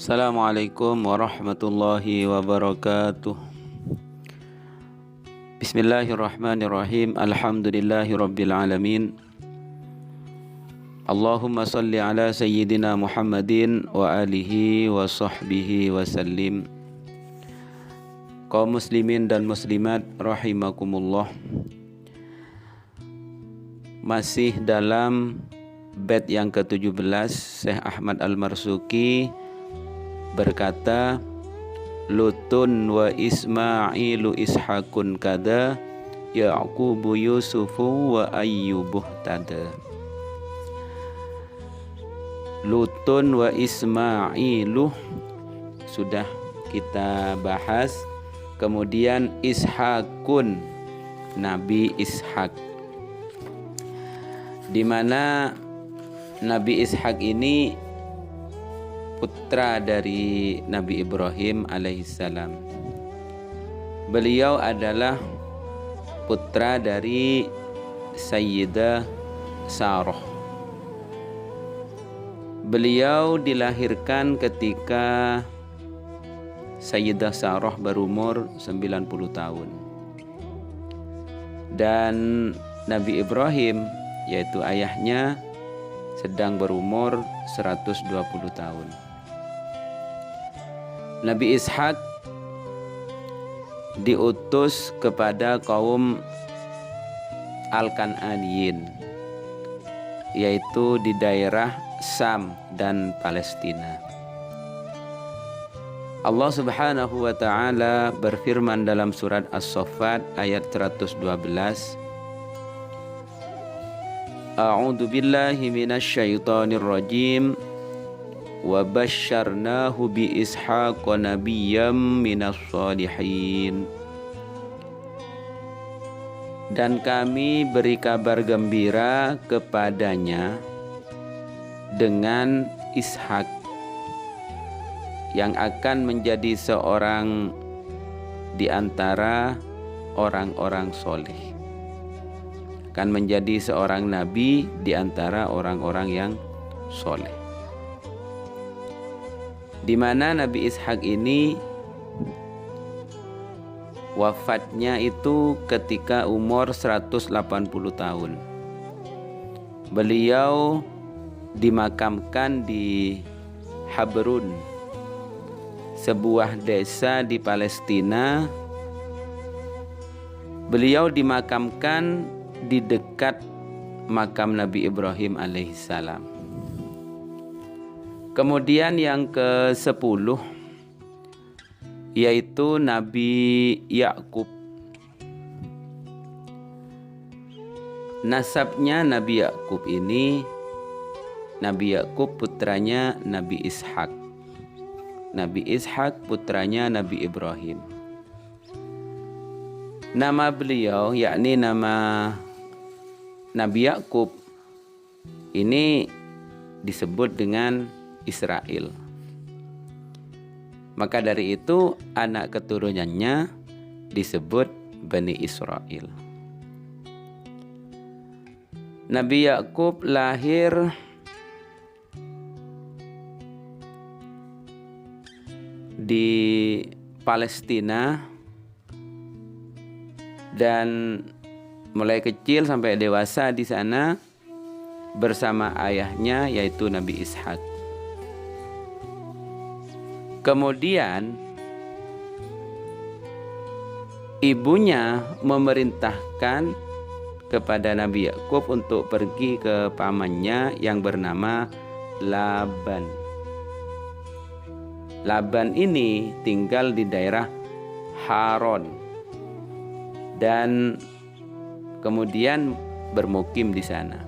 Assalamualaikum warahmatullahi wabarakatuh. Bismillahirrahmanirrahim. Alhamdulillahirabbil alamin. Allahumma salli ala sayyidina Muhammadin wa alihi wa sahbihi wa sallim. Kaum muslimin dan muslimat rahimakumullah. Masih dalam bait yang ke-17, Syekh Ahmad Al-Marzuki berkata, Lutun wa Ismailu Ishakun kada, Ya'qubu Yusufu wa Ayyubuh tada. Lutun wa Ismailu sudah kita bahas. Kemudian Ishakun, Nabi Ishak, di mana Nabi Ishak ini putra dari Nabi Ibrahim alaihissalam. Beliau adalah putra dari Sayyidah Sarah. Beliau dilahirkan ketika Sayyidah Sarah berumur 90 tahun. Dan Nabi Ibrahim, yaitu ayahnya, sedang berumur 120 tahun. Nabi Ishak diutus kepada kaum Al-Kan'aniyin, yaitu di daerah Sam dan Palestina. Allah Subhanahu wa taala berfirman dalam surat As-Saffat ayat 112, A'udzu billahi minasyaitonir rajim. Wa basyarnahu bi Ishaqa nabiyyam minas shalihin. Dan kami beri kabar gembira kepadanya dengan Ishak yang akan menjadi seorang di antara orang-orang soleh, akan menjadi seorang nabi di antara orang-orang yang soleh. Di mana Nabi Ishak ini wafatnya itu ketika umur 180 tahun. Beliau dimakamkan di Habrun, sebuah desa di Palestina. Beliau dimakamkan di dekat makam Nabi Ibrahim alaihissalam. Kemudian yang ke-10 yaitu Nabi Yakub. Nasabnya Nabi Yakub ini, Nabi Yakub putranya Nabi Ishak. Nabi Ishak putranya Nabi Ibrahim. Nama beliau, yakni nama Nabi Yakub ini disebut dengan Israel. Maka dari itu anak keturunannya disebut Bani Israel. Nabi Yakub lahir di Palestina dan mulai kecil sampai dewasa di sana bersama ayahnya, yaitu Nabi Ishak. Kemudian ibunya memerintahkan kepada Nabi Yakub untuk pergi ke pamannya yang bernama Laban. Laban ini tinggal di daerah Haran dan kemudian bermukim di sana.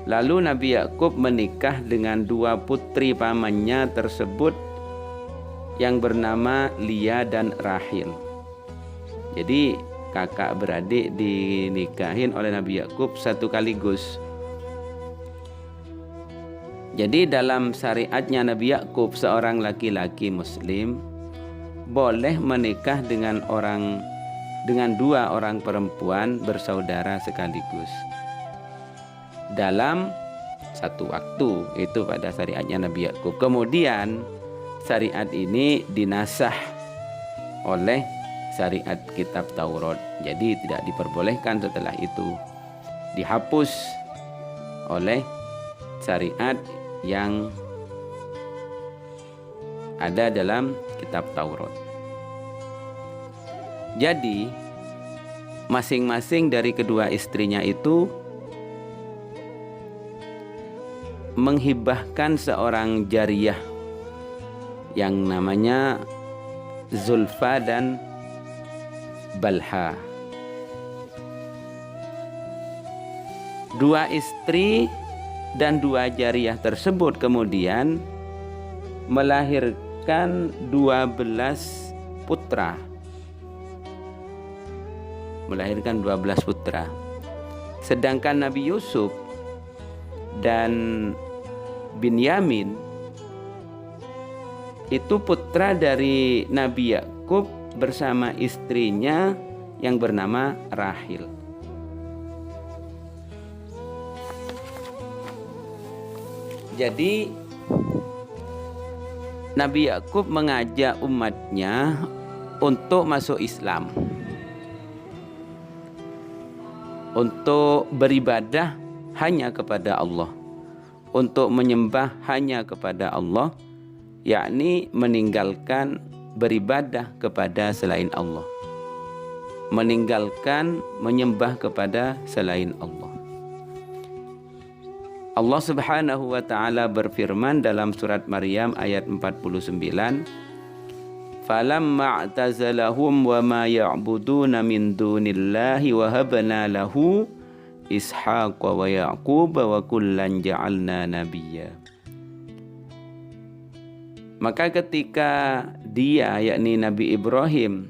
Lalu Nabi Yakub menikah dengan dua putri pamannya tersebut yang bernama Lia dan Rahil. Jadi kakak beradik dinikahin oleh Nabi Yakub satu kaligus. Jadi dalam syariatnya Nabi Yakub, seorang laki-laki muslim boleh menikah dengan dua orang perempuan bersaudara sekaligus dalam satu waktu, itu pada syariatnya Nabi Yakub. Kemudian syariat ini dinasah oleh syariat kitab Taurat. Jadi tidak diperbolehkan setelah itu, dihapus oleh syariat yang ada dalam kitab Taurat. Jadi masing-masing dari kedua istrinya itu menghibahkan seorang jariyah yang namanya Zulfa dan Balha. Dua istri dan dua jariyah tersebut kemudian melahirkan 12 putra. Melahirkan 12 putra. Sedangkan Nabi Yusuf dan Binyamin itu putra dari Nabi Yakub bersama istrinya yang bernama Rahil. Jadi Nabi Yakub mengajak umatnya untuk masuk Islam, untuk beribadah hanya kepada Allah, untuk menyembah hanya kepada Allah, yakni meninggalkan beribadah kepada selain Allah, meninggalkan menyembah kepada selain Allah. Allah Subhanahu wa taala berfirman dalam surat Maryam ayat 49, "Falamma a'tazalahum wa ma ya'buduna min dunillahi wa habna lahu Ishaq wa Yaqub wa kullan ja'alna nabiyya." Maka ketika dia, yakni Nabi Ibrahim,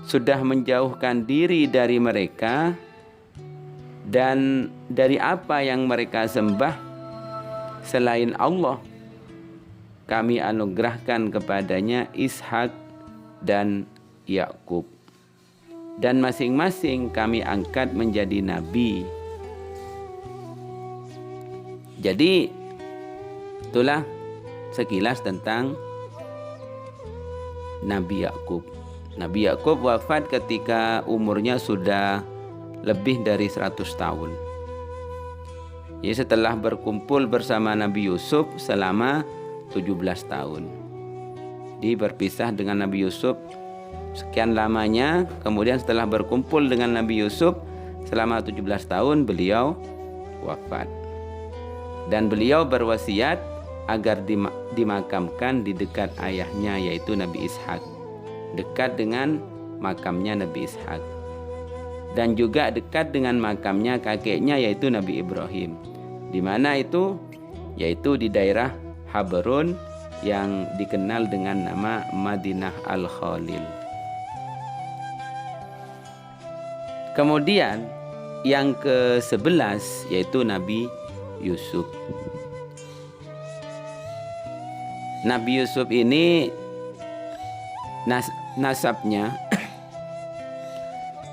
sudah menjauhkan diri dari mereka dan dari apa yang mereka sembah selain Allah, kami anugerahkan kepadanya Ishak dan Yakub, dan masing-masing kami angkat menjadi nabi. Jadi itulah sekilas tentang Nabi Yakub. Nabi Yakub wafat ketika umurnya sudah lebih dari 100 tahun. Ya, setelah berkumpul bersama Nabi Yusuf selama 17 tahun. Dia berpisah dengan Nabi Yusuf sekian lamanya, kemudian setelah berkumpul dengan Nabi Yusuf selama 17 tahun beliau wafat. Dan beliau berwasiat agar dimakamkan di dekat ayahnya, yaitu Nabi Ishak, dekat dengan makamnya Nabi Ishak, dan juga dekat dengan makamnya kakeknya, yaitu Nabi Ibrahim. Di mana itu? Yaitu di daerah Habrun yang dikenal dengan nama Madinah Al-Khalil. Kemudian yang ke-11 yaitu Nabi Yusuf. Nabi Yusuf ini nasabnya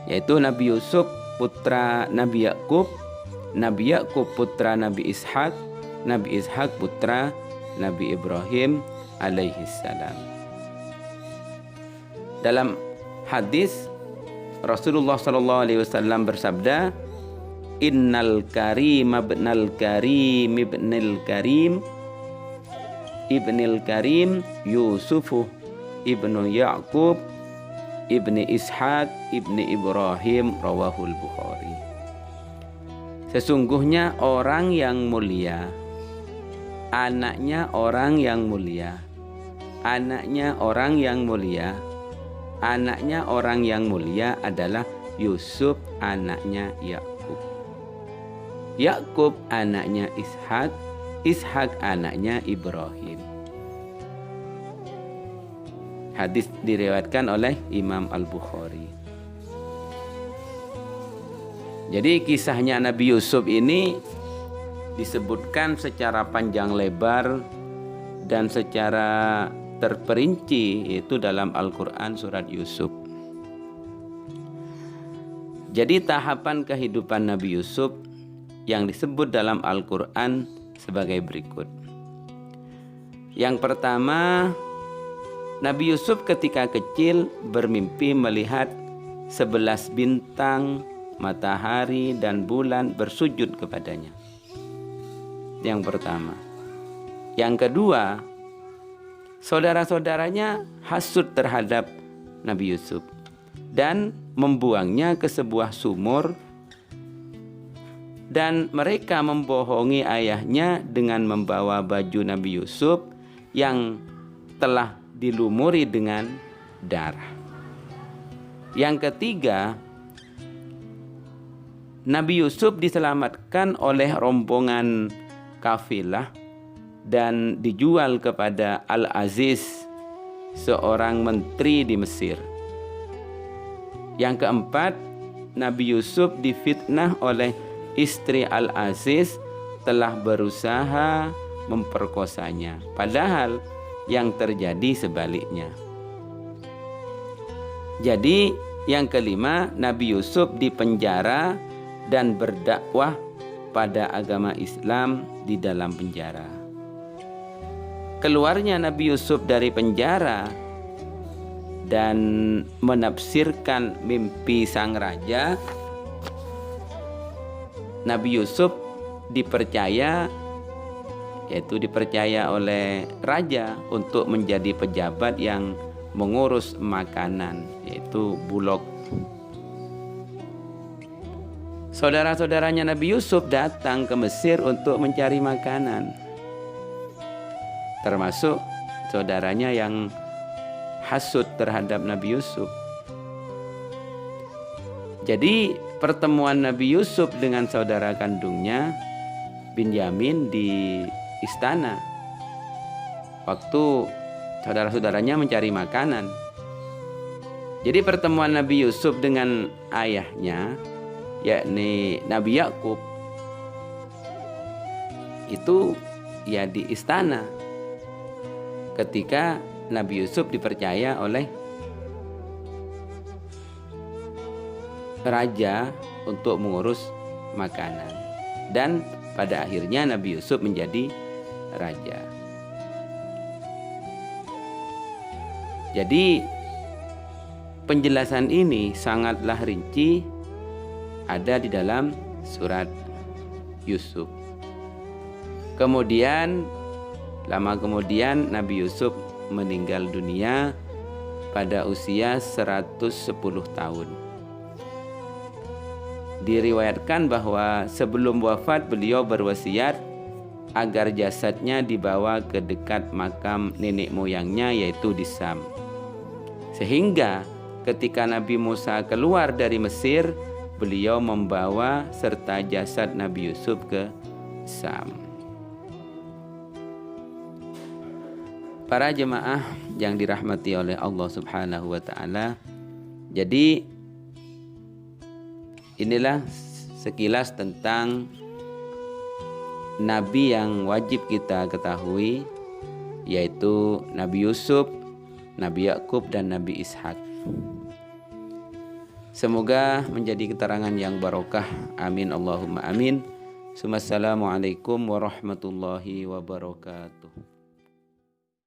yaitu Nabi Yusuf putra Nabi Yakub, Nabi Yakub putra Nabi Ishak, Nabi Ishak putra Nabi Ibrahim alaihissalam. Dalam hadis Rasulullah SAW bersabda, "Innal karim ibnal karim ibnil karim ibnil karim Yusufu ibnu Yaqub ibni Ishak ibni Ibrahim." Rawahul Bukhari. Sesungguhnya orang yang mulia, anaknya orang yang mulia, anaknya orang yang mulia, anaknya orang yang mulia adalah Yusuf anaknya Yakub, Yakub anaknya Ishak, Ishak anaknya Ibrahim. Hadis diriwayatkan oleh Imam Al-Bukhari. Jadi kisahnya Nabi Yusuf ini disebutkan secara panjang lebar dan secara terperinci itu dalam Al-Quran surat Yusuf. Jadi tahapan kehidupan Nabi Yusuf yang disebut dalam Al-Quran sebagai berikut. Yang pertama, Nabi Yusuf ketika kecil bermimpi melihat 11 bintang, matahari, dan bulan bersujud kepadanya. Yang pertama. Yang kedua, saudara-saudaranya hasut terhadap Nabi Yusuf dan membuangnya ke sebuah sumur, dan mereka membohongi ayahnya dengan membawa baju Nabi Yusuf yang telah dilumuri dengan darah. Yang ketiga, Nabi Yusuf diselamatkan oleh rombongan kafilah dan dijual kepada Al-Aziz, seorang menteri di Mesir. Yang keempat, Nabi Yusuf difitnah oleh istri Al-Aziz telah berusaha memperkosanya, padahal yang terjadi sebaliknya. Jadi yang kelima, Nabi Yusuf dipenjara dan berdakwah pada agama Islam di dalam penjara. Keluarnya Nabi Yusuf dari penjara dan menafsirkan mimpi sang raja, Nabi Yusuf dipercaya oleh raja untuk menjadi pejabat yang mengurus makanan, yaitu bulog. Saudara-saudaranya Nabi Yusuf datang ke Mesir untuk mencari makanan, termasuk saudaranya yang hasut terhadap Nabi Yusuf. Jadi pertemuan Nabi Yusuf dengan saudara kandungnya Binyamin di istana waktu saudara-saudaranya mencari makanan. Jadi pertemuan Nabi Yusuf dengan ayahnya, yakni Nabi Yakub, itu ya di istana ketika Nabi Yusuf dipercaya oleh raja untuk mengurus makanan, dan pada akhirnya Nabi Yusuf menjadi raja. Jadi penjelasan ini sangatlah rinci ada di dalam surat Yusuf. Kemudian lama kemudian Nabi Yusuf meninggal dunia pada usia 110 tahun. Diriwayatkan bahwa sebelum wafat beliau berwasiat agar jasadnya dibawa ke dekat makam nenek moyangnya, yaitu di Sam. Sehingga ketika Nabi Musa keluar dari Mesir, beliau membawa serta jasad Nabi Yusuf ke Sam. Para jemaah yang dirahmati oleh Allah Subhanahu wa taala, jadi inilah sekilas tentang nabi yang wajib kita ketahui, yaitu Nabi Yusuf, Nabi Yakub, dan Nabi Ishak. Semoga menjadi keterangan yang barokah. Amin Allahumma amin. Assalamualaikum warahmatullahi wabarakatuh.